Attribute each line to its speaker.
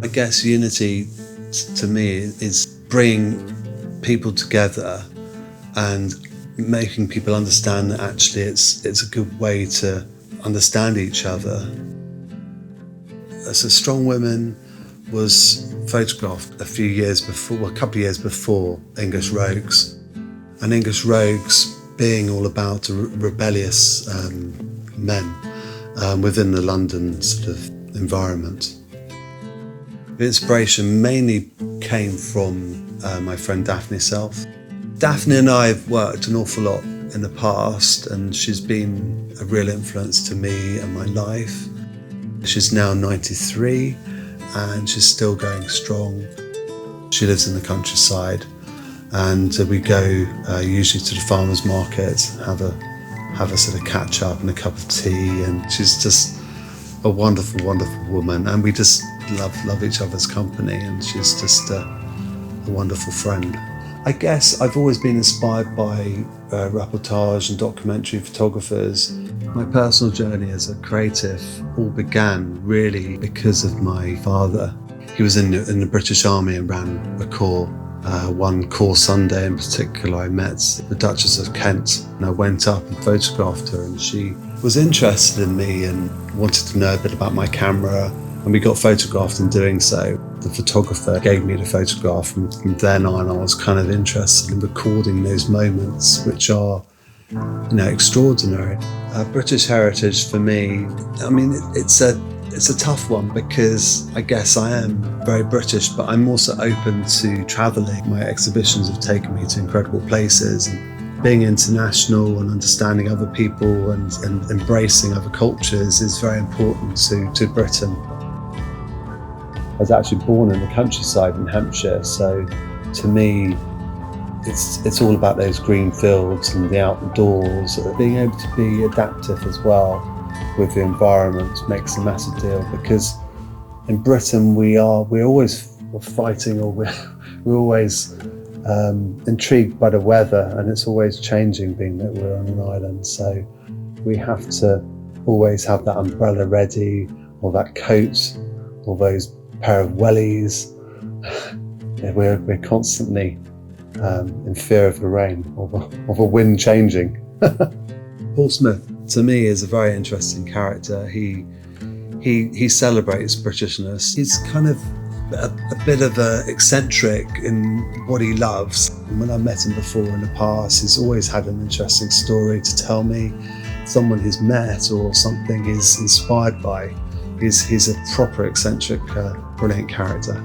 Speaker 1: I guess unity to me is bringing people together and making people understand that actually it's a good way to understand each other. As a Strong Women was photographed a couple of years before English Rogues. And English Rogues being all about rebellious men within the London sort of environment. The inspiration mainly came from my friend Daphne Self. Daphne and I have worked an awful lot in the past, and she's been a real influence to me and my life. She's now 93 and she's still going strong. She lives in the countryside, and we go usually to the farmer's market, have a sort of catch up and a cup of tea, and she's just a wonderful, wonderful woman, and we just love each other's company, and she's just a wonderful friend. I guess I've always been inspired by reportage and documentary photographers. My personal journey as a creative all began really because of my father. He was in the British Army and ran a corps. One corps Sunday in particular, I met the Duchess of Kent, and I went up and photographed her, and she was interested in me and wanted to know a bit about my camera, and we got photographed in doing so. The photographer gave me the photograph, and from then on I was kind of interested in recording those moments which are, extraordinary. British heritage for me, I mean, it's a tough one because I guess I am very British, but I'm also open to travelling. My exhibitions have taken me to incredible places, and being international and understanding other people and embracing other cultures is very important to Britain. I was actually born in the countryside in Hampshire, so to me it's all about those green fields and the outdoors. Being able to be adaptive as well with the environment makes a massive deal, because in Britain we're always fighting, or we're always intrigued by the weather, and it's always changing, being that we're on an island. So we have to always have that umbrella ready, or that coat, or those pair of wellies. We're constantly in fear of the rain, or the wind changing. Paul Smith, to me, is a very interesting character. He celebrates Britishness. He's kind of a bit of an eccentric in what he loves. And when I met him before in the past, he's always had an interesting story to tell me, someone he's met or something he's inspired by. He's a proper eccentric, brilliant character.